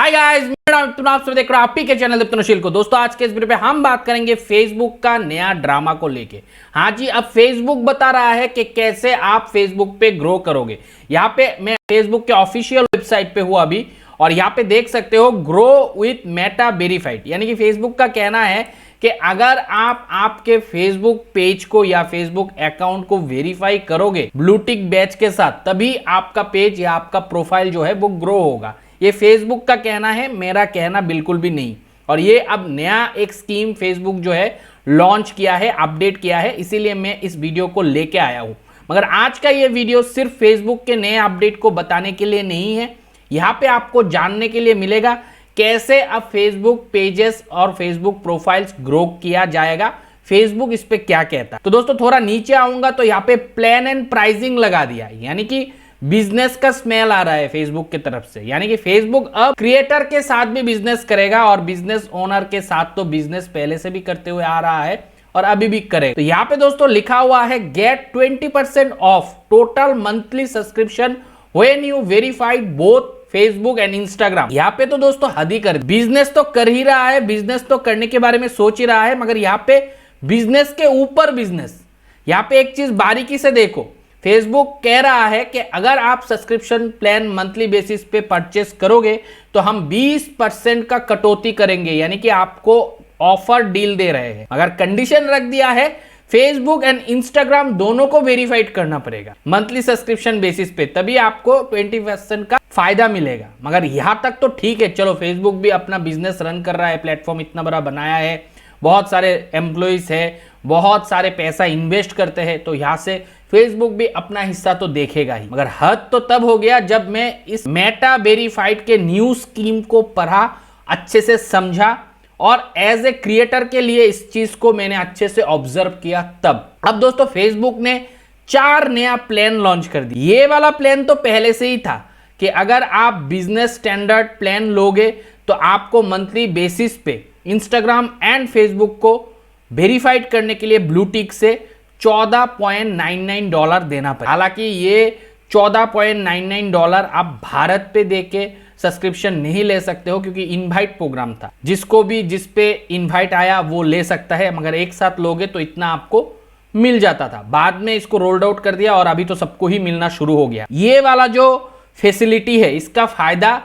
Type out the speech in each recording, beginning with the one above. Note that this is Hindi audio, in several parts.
हाय गाइस, मेरा नाम लिप्टन, आप सब देख रहे हो आप ही के चैनल लिप्टनशील को। दोस्तों आज के इस वीडियो पे हम बात करेंगे फेसबुक का नया ड्रामा को लेके। हाँ जी, अब फेसबुक बता रहा है कि कैसे आप फेसबुक पे ग्रो करोगे। यहाँ पे मैं फेसबुक के ऑफिशियल वेबसाइट पे हूँ अभी, और यहाँ पे देख सकते हो ग्रो विथ मेटा वेरीफाइड। यानी कि फेसबुक का कहना है कि अगर आप आपके फेसबुक पेज को या फेसबुक अकाउंट को वेरीफाई करोगे ब्लू टिक बैच के साथ, तभी आपका पेज या आपका प्रोफाइल जो है वो ग्रो होगा। ये फेसबुक का कहना है, मेरा कहना बिल्कुल भी नहीं। और ये अब नया एक स्कीम फेसबुक जो है लॉन्च किया है, अपडेट किया है, इसीलिए मैं इस वीडियो को लेके आया हूं। मगर आज का ये वीडियो सिर्फ फेसबुक के नए अपडेट को बताने के लिए नहीं है। यहाँ पे आपको जानने के लिए मिलेगा कैसे अब फेसबुक पेजेस और फेसबुक प्रोफाइल्स ग्रो किया जाएगा, फेसबुक इस पे क्या कहता है। तो दोस्तों थोड़ा नीचे आऊंगा तो यहाँ पे प्लान एंड प्राइसिंग लगा दिया है, यानी कि बिजनेस का स्मेल आ रहा है फेसबुक की तरफ से। यानी कि फेसबुक अब क्रिएटर के साथ भी बिजनेस करेगा, और बिजनेस ओनर के साथ तो बिजनेस पहले से भी करते हुए आ रहा है और अभी भी करेगा। तो यहाँ पे दोस्तों लिखा हुआ है get 20% off total monthly subscription when you verified both Facebook and Instagram. यहाँ पे तो दोस्तों हद ही कर, बिजनेस तो कर ही रहा है, बिजनेस तो करने के बारे में सोच ही रहा है, मगर यहाँ पे बिजनेस के ऊपर बिजनेस। यहाँ पे एक चीज बारीकी से देखो, फेसबुक कह रहा है कि अगर आप सब्सक्रिप्शन प्लान मंथली बेसिस पे परचेस करोगे तो हम 20% का कटौती करेंगे, यानी कि आपको ऑफर डील दे रहे हैं। अगर कंडीशन रख दिया है फेसबुक एंड इंस्टाग्राम दोनों को वेरीफाइड करना पड़ेगा मंथली सब्सक्रिप्शन बेसिस पे, तभी आपको 20% का फायदा मिलेगा। मगर यहां तक तो ठीक है, चलो फेसबुक भी अपना बिजनेस रन कर रहा है, प्लेटफॉर्म इतना बड़ा बनाया है, बहुत सारे एम्प्लॉइज है, बहुत सारे पैसा इन्वेस्ट करते हैं, तो यहां से फेसबुक भी अपना हिस्सा तो देखेगा ही। मगर हद तो तब हो गया जब मैं इस मेटा वेरीफाइड के न्यू स्कीम को पढ़ा, अच्छे से समझा, और एज ए क्रिएटर के लिए इस चीज को मैंने अच्छे से ऑब्जर्व किया तब। अब दोस्तों फेसबुक ने 4 नया प्लान लॉन्च कर दिया। ये वाला प्लान तो पहले से ही था कि अगर आप बिजनेस स्टैंडर्ड प्लान लोगे तो आपको मंथली बेसिस पे इंस्टाग्राम एंड फेसबुक को वेरीफाइड करने के लिए ब्लू टिक से $14.99 देना पड़ेगा। हालांकि ये $14.99 आप भारत पे देके सब्सक्रिप्शन नहीं ले सकते हो, क्योंकि इनवाइट प्रोग्राम था, जिसको भी जिस पे इनवाइट आया वो ले सकता है, मगर एक साथ लोगे तो इतना आपको मिल जाता था। बाद में इसको रोल्ड आउट कर दिया और अभी तो सबको ही मिलना शुरू हो गया। ये वाला जो फैसिलिटी है इसका फायदा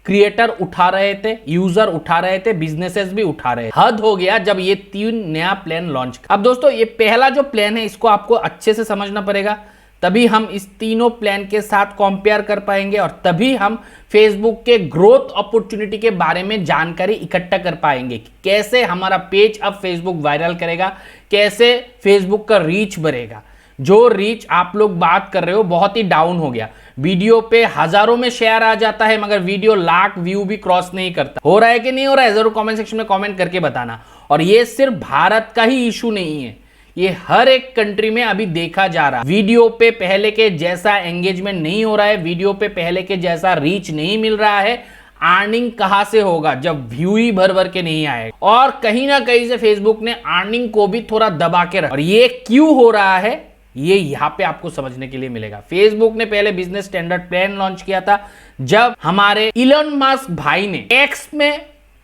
क्रिएटर उठा रहे थे, यूजर उठा रहे थे, बिजनेसेस भी उठा रहे थे। हद हो गया जब ये 3 नया प्लान लॉन्च। अब दोस्तों ये पहला जो प्लान है इसको आपको अच्छे से समझना पड़ेगा, तभी हम इस तीनों प्लान के साथ कंपेयर कर पाएंगे, और तभी हम फेसबुक के ग्रोथ अपॉर्चुनिटी के बारे में जानकारी इकट्ठा कर पाएंगे कि कैसे हमारा पेज अब फेसबुक वायरल करेगा, कैसे फेसबुक का रीच बढ़ेगा। जो रीच आप लोग बात कर रहे हो बहुत ही डाउन हो गया, वीडियो पे हजारों में शेयर आ जाता है मगर वीडियो लाख व्यू भी क्रॉस नहीं करता। हो रहा है कि नहीं हो रहा है, जरूर कमेंट सेक्शन में कमेंट करके बताना। और ये सिर्फ भारत का ही इशू नहीं है, ये हर एक कंट्री में अभी देखा जा रहा है। वीडियो पे पहले के जैसा एंगेजमेंट नहीं हो रहा है, वीडियो पे पहले के जैसा रीच नहीं मिल रहा है। अर्निंग कहां से होगा जब व्यू ही भर भर के नहीं आएगा। और कहीं ना कहीं से फेसबुक ने अर्निंग को भी थोड़ा दबा के रखा, और ये क्यों हो रहा है ये यहां पे आपको समझने के लिए मिलेगा। फेसबुक ने पहले बिजनेस स्टैंडर्ड प्लान लॉन्च किया था, जब हमारे इलोन मस्क भाई ने एक्स में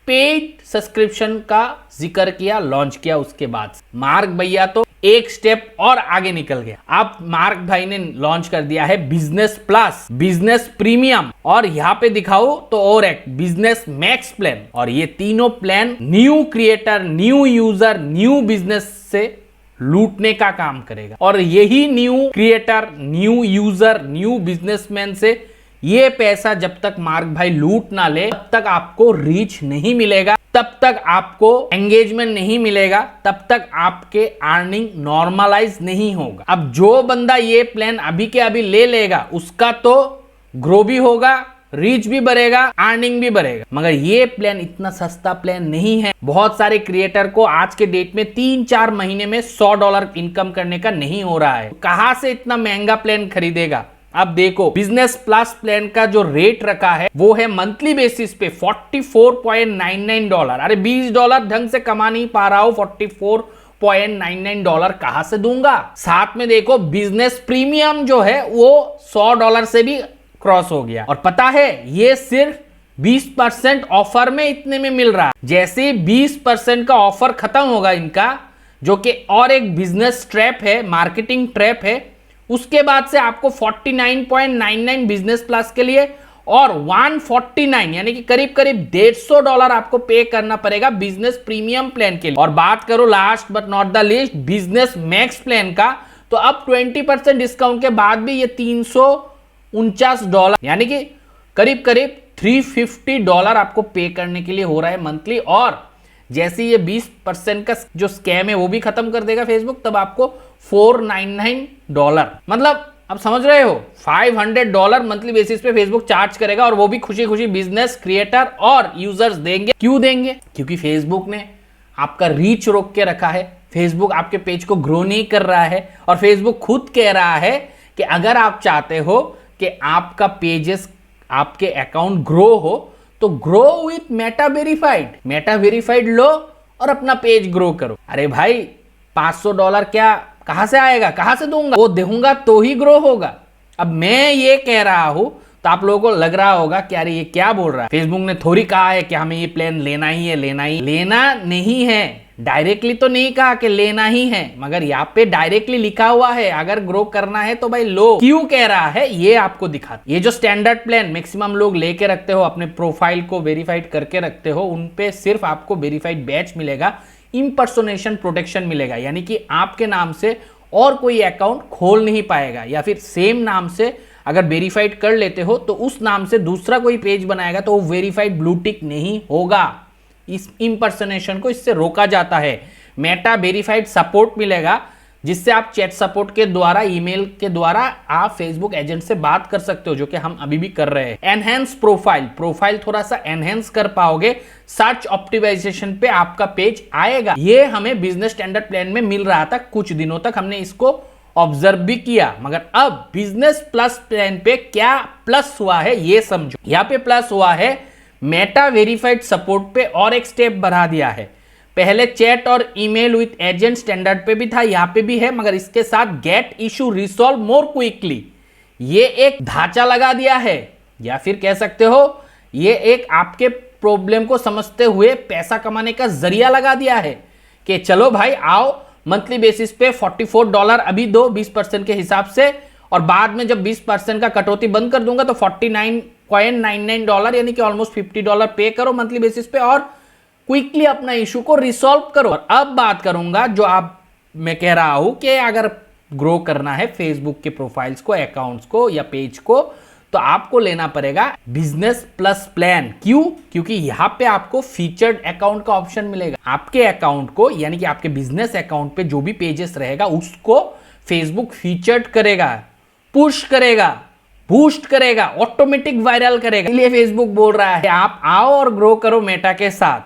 पेड सब्सक्रिप्शन का जिक्र किया, लॉन्च किया। उसके बाद मार्क भैया तो एक स्टेप और आगे निकल गया। अब मार्क भाई ने लॉन्च कर दिया है बिजनेस प्लस, बिजनेस प्रीमियम, और यहाँ पे दिखाओ तो और एक बिजनेस मैक्स प्लान। और ये तीनों plan new creator, new user, new business से लूटने का काम करेगा। और यही new creator, new user, new businessman से ये पैसा जब तक मार्क भाई लूट ना ले, तब तक आपको रीच नहीं मिलेगा, तब तक आपको एंगेजमेंट नहीं मिलेगा, तब तक आपके अर्निंग नॉर्मलाइज नहीं होगा। अब जो बंदा ये प्लान अभी के अभी ले लेगा उसका तो ग्रो भी होगा, रीच भी बढ़ेगा, अर्निंग भी बढ़ेगा। मगर ये प्लान इतना सस्ता प्लान नहीं है। बहुत सारे क्रिएटर को आज के डेट में 3-4 महीने में $100 इनकम करने का नहीं हो रहा है। कहां से इतना महंगा प्लान खरीदेगा। अब देखो बिजनेस प्लस प्लान का जो रेट रखा है वो है मंथली बेसिस पे $44.99। अरे $20 ढंग से कमा नहीं पा रहा हो, $44.99 कहां से दूंगा। साथ में देखो बिजनेस प्रीमियम जो है वो $100 से भी क्रॉस हो गया। और पता है ये सिर्फ 20% ऑफर में इतने में मिल रहा है। जैसे 20% का ऑफर खत्म होगा इनका, जो कि और एक बिजनेस ट्रैप है, मार्केटिंग ट्रैप है, उसके बाद से आपको 49.99 बिजनेस प्लस के लिए और 149 यानी कि करीब करीब $150 आपको पे करना पड़ेगा बिजनेस प्रीमियम प्लान के लिए। और बात करो last but not the least business max plan का, तो अब 20% डिस्काउंट के बाद भी ये $349 यानी कि करीब करीब $350 आपको पे करने के लिए हो रहा है मंथली। और जैसे ये 20% का जो स्कैम है वो भी खत्म कर देगा फेसबुक, तब आपको $499 मतलब अब समझ रहे हो $500 मंथली बेसिस पे फेसबुक चार्ज करेगा, और वो भी खुशी खुशी बिजनेस क्रिएटर और यूजर्स देंगे। क्यों देंगे? क्योंकि फेसबुक ने आपका रीच रोक के रखा है, फेसबुक आपके पेज को ग्रो नहीं कर रहा है, और फेसबुक खुद कह रहा है कि अगर आप चाहते हो कि आपका पेजेस, आपके अकाउंट ग्रो हो, तो ग्रो विथ मेटा वेरीफाइड लो और अपना पेज ग्रो करो। अरे भाई $500 क्या कहां से आएगा, कहां से दूंगा? वो दूंगा तो ही ग्रो होगा। अब मैं ये कह रहा हूं तो आप लोगों को लग रहा होगा कि अरे ये क्या बोल रहा है, फेसबुक ने थोड़ी कहा है कि हमें ये प्लान लेना ही है, लेना नहीं है। डायरेक्टली तो नहीं कहा कि लेना ही है, मगर यहाँ पे डायरेक्टली लिखा हुआ है अगर ग्रो करना है तो भाई लो। क्यों कह रहा है ये आपको दिखा। ये जो स्टैंडर्ड प्लान मैक्सिमम लोग लेके रखते हो, अपने प्रोफाइल को वेरीफाइड करके रखते हो, उन पे सिर्फ आपको वेरीफाइड बैच मिलेगा, इम्पर्सोनेशन प्रोटेक्शन मिलेगा, यानी कि आपके नाम से और कोई अकाउंट खोल नहीं पाएगा, या फिर सेम नाम से अगर वेरीफाइड कर लेते हो तो उस नाम से दूसरा कोई पेज बनाएगा तो वो वेरीफाइड ब्लू टिक नहीं होगा। इस इम्पर्सोनेशन को इससे रोका जाता है। मेटा वेरीफाइड सपोर्ट मिलेगा, जिससे आप चैट सपोर्ट के द्वारा, ईमेल के द्वारा आप फेसबुक एजेंट से बात कर सकते हो, जो कि हम अभी भी कर रहे हैं। एनहेंस प्रोफाइल थोड़ा सा एनहेंस कर पाओगे, सर्च ऑप्टिमाइजेशन पे आपका पेज आएगा। ये हमें बिजनेस स्टैंडर्ड प्लान में मिल रहा था, कुछ दिनों तक हमने इसको ऑब्जर्व भी किया, मगर अब बिजनेस प्लस प्लान पे क्या प्लस हुआ है ये समझो। यहाँ पे प्लस हुआ है, मेटा वेरीफाइड सपोर्ट पे और एक स्टेप बढ़ा दिया है। पहले चैट और ईमेल विथ एजेंट स्टैंडर्ड पे भी था, यहाँ पे भी है, मगर इसके साथ get issue resolve more quickly, ये एक ढांचा लगा दिया है, या फिर कह सकते हो ये एक आपके प्रॉब्लम को समझते हुए पैसा कमाने का जरिया लगा दिया है कि चलो भाई आओ मंथली बेसिस पे $44 अभी दो 20% के हिसाब से, और बाद में जब 20% का कटौती बंद कर दूंगा तो $49.99 यानी कि ऑलमोस्ट $50 पे करो मंथली बेसिस पे, और क्विकली अपना इशू को रिसॉल्व करो। और अब बात करूंगा जो मैं कह रहा हूं कि अगर ग्रो करना है फेसबुक के प्रोफाइल्स को, अकाउंट्स को या पेज को, तो आपको लेना पड़ेगा बिजनेस प्लस प्लान। क्यों? क्योंकि यहां पे आपको फीचर्ड अकाउंट का ऑप्शन मिलेगा। आपके अकाउंट को, यानी कि आपके बिजनेस अकाउंट पे जो भी पेजेस रहेगा उसको फेसबुक फीचर्ड करेगा, पुश करेगा, बूस्ट करेगा, ऑटोमेटिक वायरल करेगा। इसलिए फेसबुक बोल रहा है आप आओ और ग्रो करो मेटा के साथ,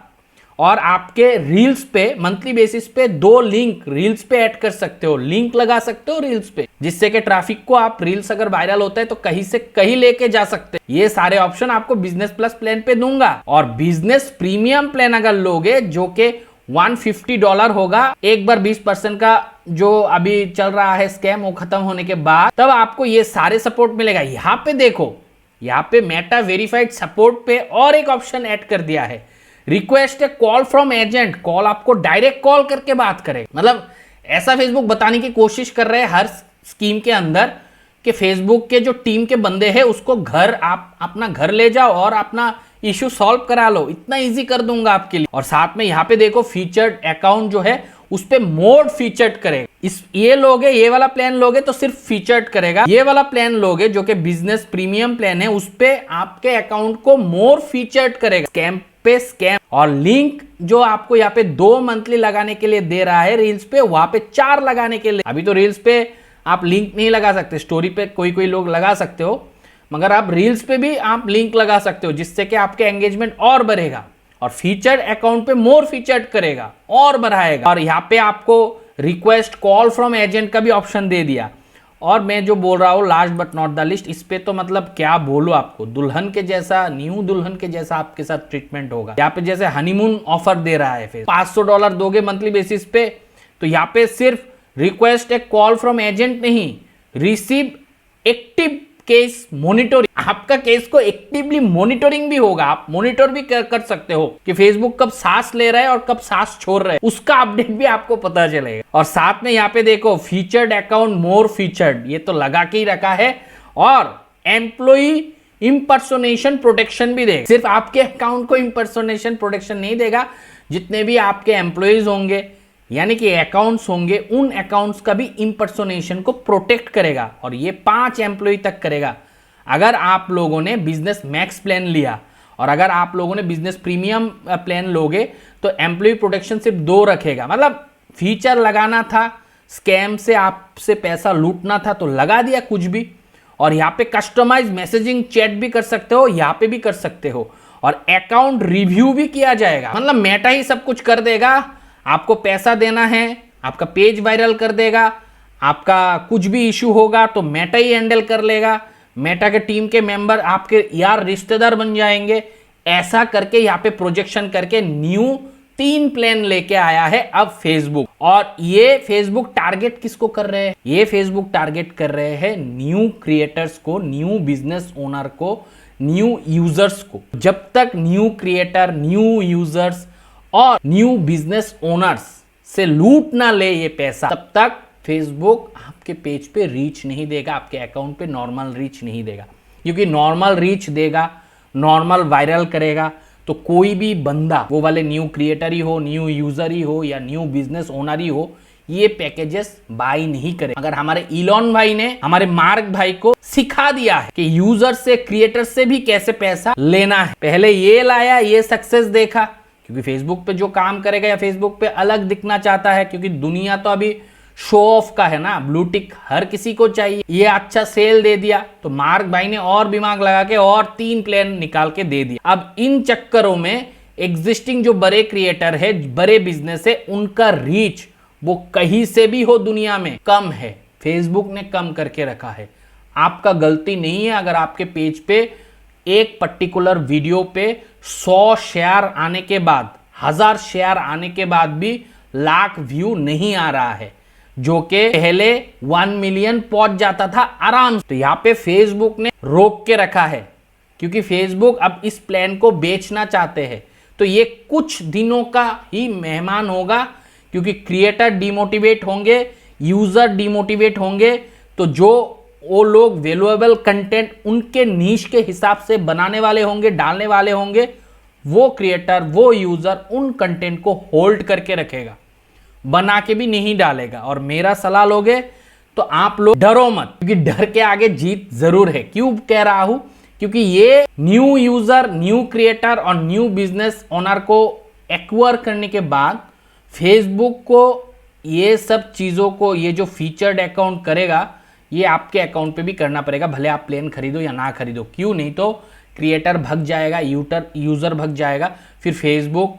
और आपके रील्स पे मंथली बेसिस पे 2 लिंक रील्स पे ऐड कर सकते हो, लिंक लगा सकते हो रील्स पे, जिससे कि ट्रैफिक को आप, रील्स अगर वायरल होता है तो कहीं से कहीं लेके जा सकते हैं। ये सारे ऑप्शन आपको बिजनेस प्लस प्लान पे दूंगा। और बिजनेस प्रीमियम प्लान अगर लोगे, जो कि $150 होगा, एक बार 20% का जो अभी चल रहा है स्कैम वो खत्म होने के बाद, तब आपको ये सारे सपोर्ट मिलेगा। यहाँ पे देखो, यहाँ पे मेटा वेरीफाइड सपोर्ट पे और एक ऑप्शन ऐड कर दिया है, request A call from agent. Call आपको डायरेक्ट कॉल करके बात करे, मतलब ऐसा फेसबुक बताने की कोशिश कर रहे हैं हर स्कीम के अंदर कि फेसबुक के जो टीम के बंदे हैं उसको घर, आप अपना घर ले जाओ और अपना इशू सॉल्व करा लो, इतना इजी कर दूंगा आपके लिए। और साथ में यहाँ पे देखो फीचर्ड अकाउंट जो है उस पे मोड फीचर्ड करेगा। ये लोगे, ये वाला प्लान लोगे तो सिर्फ फीचर्ड करेगा, ये वाला प्लान लोगे जो कि बिजनेस प्रीमियम प्लान है उस पे आपके अकाउंट को मोर फीचर्ड करेगा। स्कैम पे स्कैम। और लिंक जो आपको यहाँ पे 2 मंथली लगाने के लिए दे रहा है रील्स पे, वहां पे 4 लगाने के लिए। अभी तो रील्स पे आप लिंक नहीं लगा सकते, स्टोरी पे कोई लोग लगा सकते हो, मगर आप रील्स पे भी आप लिंक लगा सकते हो, जिससे कि आपके एंगेजमेंट और बढ़ेगा। और फीचर्ड अकाउंट पे मोर फीचर्ड करेगा और बढ़ाएगा। और यहाँ पे आपको रिक्वेस्ट कॉल फ्रॉम एजेंट का भी ऑप्शन दे दिया। और मैं जो बोल रहा हूँ last but not the list, इस पे तो मतलब क्या बोलूं आपको, दुल्हन के जैसा, न्यू दुल्हन के जैसा आपके साथ ट्रीटमेंट होगा। यहाँ पे जैसे हनीमून ऑफर दे रहा है, फिर $500 दोगे मंथली बेसिस पे, तो यहाँ पे सिर्फ request A call from agent नहीं, रिसीव एक्टिव केस मॉनिटरिंग, आपका केस को एक्टिवली मॉनिटरिंग भी होगा, आप मॉनिटर भी कर सकते हो कि फेसबुक कब सांस ले रहा है और कब सांस छोड़ रहा है, उसका अपडेट भी आपको पता चलेगा। और साथ में यहाँ पे देखो फीचर्ड अकाउंट मोर फीचर्ड, ये तो लगा के ही रखा है, और एम्प्लॉई इंपर्सोनेशन प्रोटेक्शन भी देगा। सिर्फ आपके अकाउंट को इंपर्सोनेशन प्रोटेक्शन नहीं देगा, जितने भी आपके एम्प्लॉइज होंगे यानी कि अकाउंट्स होंगे, उन अकाउंट्स का भी इंपर्सोनेशन को प्रोटेक्ट करेगा, और ये 5 एम्प्लॉय तक करेगा। अगर आप लोगों ने बिजनेस मैक्स प्लान लिया और अगर आप लोगों ने बिजनेस प्रीमियम प्लान लोगे तो एम्प्लॉय प्रोटेक्शन सिर्फ 2 रखेगा। मतलब फीचर लगाना था, स्कैम से आपसे पैसा लूटना था तो लगा दिया कुछ भी, और यहाँ पे कस्टमाइज मैसेजिंग चैट भी कर सकते हो, यहाँ पे भी कर सकते हो, और अकाउंट रिव्यू भी किया जाएगा। मतलब मेटा ही सब कुछ कर देगा। आपको पैसा देना है, आपका पेज वायरल कर देगा, आपका कुछ भी इशू होगा तो मेटा ही हैंडल कर लेगा। मेटा के टीम के मेंबर आपके यार रिश्तेदार बन जाएंगे। ऐसा करके यहाँ पे प्रोजेक्शन करके न्यू 3 प्लान लेके आया है अब फेसबुक। और ये फेसबुक टारगेट किसको कर रहे हैं? ये फेसबुक टारगेट कर रहे हैं न्यू क्रिएटर्स को, न्यू बिजनेस ओनर को, न्यू यूजर्स को। जब तक न्यू क्रिएटर, न्यू यूजर्स और न्यू बिजनेस ओनर्स से लूट ना ले ये पैसा, तब तक फेसबुक आपके पेज पे रीच नहीं देगा, आपके अकाउंट पे नॉर्मल रीच नहीं देगा। क्योंकि नॉर्मल रीच देगा, नॉर्मल वायरल करेगा तो कोई भी बंदा, वो वाले न्यू क्रिएटर ही हो, न्यू यूजर ही हो या न्यू बिजनेस ओनर ही हो, ये पैकेजेस बाय नहीं करे। अगर हमारे इलॉन भाई ने हमारे मार्क भाई को सिखा दिया है कि यूजर से, क्रिएटर से भी कैसे पैसा लेना है, पहले ये लाया, ये सक्सेस देखा, क्योंकि फेसबुक पे जो काम करेगा या फेसबुक पे अलग दिखना चाहता है, क्योंकि दुनिया तो अभी शो ऑफ का है ना, ब्लू टिक हर किसी को चाहिए। ये अच्छा सेल दे दिया तो मार्क भाई ने और दिमाग लगा के और 3 प्लान निकाल के दे दिया। अब इन चक्करों में एग्जिस्टिंग जो बड़े क्रिएटर है, बड़े बिजनेस है, उनका रीच वो कहीं से भी हो दुनिया में कम है, फेसबुक ने कम करके रखा है। आपका गलती नहीं है अगर आपके पेज पे एक पर्टिकुलर वीडियो पे 100 शेयर आने के बाद, 1000 शेयर आने के बाद भी लाख व्यू नहीं आ रहा है, जो कि पहले 1 मिलियन पहुंच जाता था आराम से। तो यहाँ पे फेसबुक ने रोक के रखा है, क्योंकि फेसबुक अब इस प्लान को बेचना चाहते हैं। तो ये कुछ दिनों का ही मेहमान होगा, क्योंकि क्रिएटर डिमोटिवेट होंगे, यूजर डिमोटिवेट होंगे, तो जो वो लोग वैल्यूएबल कंटेंट उनके नीश के हिसाब से बनाने वाले होंगे, डालने वाले होंगे, वो क्रिएटर, वो यूजर उन कंटेंट को होल्ड करके रखेगा, बना के भी नहीं डालेगा। और मेरा सलाह लोगे तो आप लोग डरो मत, क्योंकि डर के आगे जीत जरूर है। क्यों कह रहा हूं? क्योंकि ये न्यू यूजर, न्यू क्रिएटर और न्यू बिजनेस ओनर को एक्वायर करने के बाद फेसबुक को ये सब चीजों को, ये जो फीचर्ड अकाउंट करेगा, ये आपके अकाउंट पे भी करना पड़ेगा, भले आप प्लान खरीदो या ना खरीदो। क्यों? नहीं तो क्रिएटर भग जाएगा, यूजर भग जाएगा, फिर फेसबुक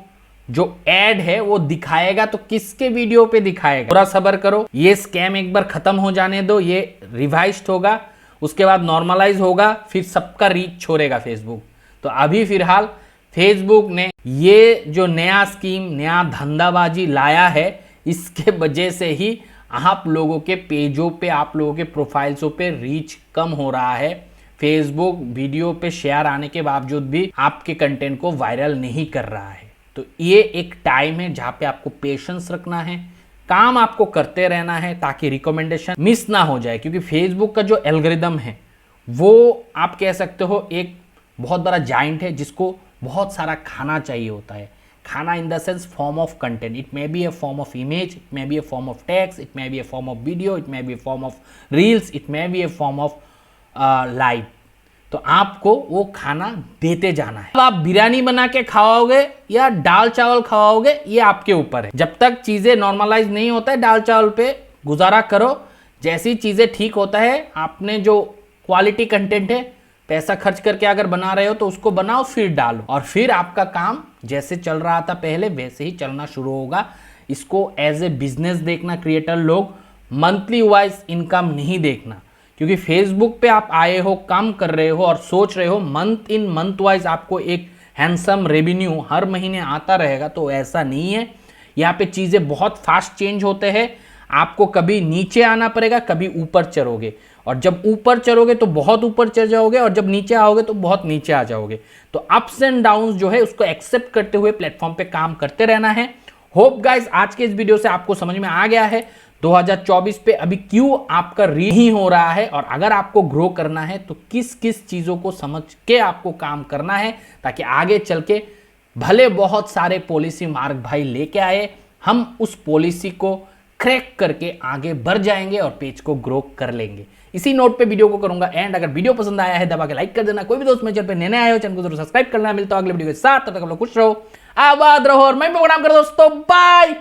जो एड है वो दिखाएगा तो किसके वीडियो पे दिखाएगा? थोड़ा सब्र करो, ये स्कैम एक बार खत्म हो जाने दो, ये रिवाइज्ड होगा, उसके बाद नॉर्मलाइज होगा, फिर सबका रीच छोड़ेगा फेसबुक। तो अभी फिलहाल फेसबुक ने ये जो नया स्कीम, नया धंधाबाजी लाया है, इसके वजह से ही आप लोगों के पेजों पे, आप लोगों के प्रोफाइल्सों पे रीच कम हो रहा है। फेसबुक वीडियो पे शेयर आने के बावजूद भी आपके कंटेंट को वायरल नहीं कर रहा है। तो ये एक टाइम है जहाँ पे आपको पेशेंस रखना है, काम आपको करते रहना है ताकि रिकमेंडेशन मिस ना हो जाए। क्योंकि फेसबुक का जो एल्गोरिदम है वो आप कह सकते हो एक बहुत बड़ा जाइंट है, जिसको बहुत सारा खाना चाहिए होता है। खाना in the sense form of content, it may be A form of image, it may be A form of text, it may be A form of video, it may be A form of reels, it may be A form of live. तो आपको वो खाना देते जाना है। अब आप बिरयानी बना के खाओगे या दाल चावल खाओगे, ये आपके ऊपर है। जब तक चीजें नॉर्मलाइज नहीं होता है, दाल चावल पे गुजारा करो। जैसी चीजें ठीक होता है, आपने जो क्वालिटी कंटेंट है, पैसा खर्च करके अगर बना रहे हो तो उसको बनाओ, फिर डालो, और फिर आपका काम जैसे चल रहा था पहले वैसे ही चलना शुरू होगा। इसको एज ए बिजनेस देखना क्रिएटर लोग, मंथली वाइज इनकम नहीं देखना। क्योंकि फेसबुक पे आप आए हो, काम कर रहे हो और सोच रहे हो मंथ इन मंथ वाइज आपको एक हैंडसम रेवेन्यू हर महीने आता रहेगा, तो ऐसा नहीं है। यहाँ पे चीज़ें बहुत फास्ट चेंज होते हैं। आपको कभी नीचे आना पड़ेगा, कभी ऊपर चढ़ोगे, और जब ऊपर चढ़ोगे तो बहुत ऊपर चढ़ जाओगे, और जब नीचे आओगे तो बहुत नीचे आ जाओगे। तो अप्स एंड डाउन्स जो है उसको एक्सेप्ट करते हुए प्लेटफॉर्म पे काम करते रहना है। होप गाइस आज के इस वीडियो से आपको समझ में आ गया है 2024 पे अभी क्यों आपका रीड नहीं हो रहा है, और अगर आपको ग्रो करना है तो किस किस चीजों को समझ के आपको काम करना है, ताकि आगे चल के भले बहुत सारे पॉलिसी मार्क भाई लेके आए, हम उस पॉलिसी को क्रैक करके आगे बढ़ जाएंगे और पेज को ग्रो कर लेंगे। इसी नोट पे वीडियो को करूंगा एंड। अगर वीडियो पसंद आया है दबा के लाइक कर देना। कोई भी दोस्त मेरे चैनल पे नए आए हो चैनल को जरूर सब्सक्राइब करना। मिलता हूं अगले वीडियो के साथ, तब तक आप लोग खुश रहो, आबाद रहो और मैं प्रोग्राम करो दोस्तों। बाय।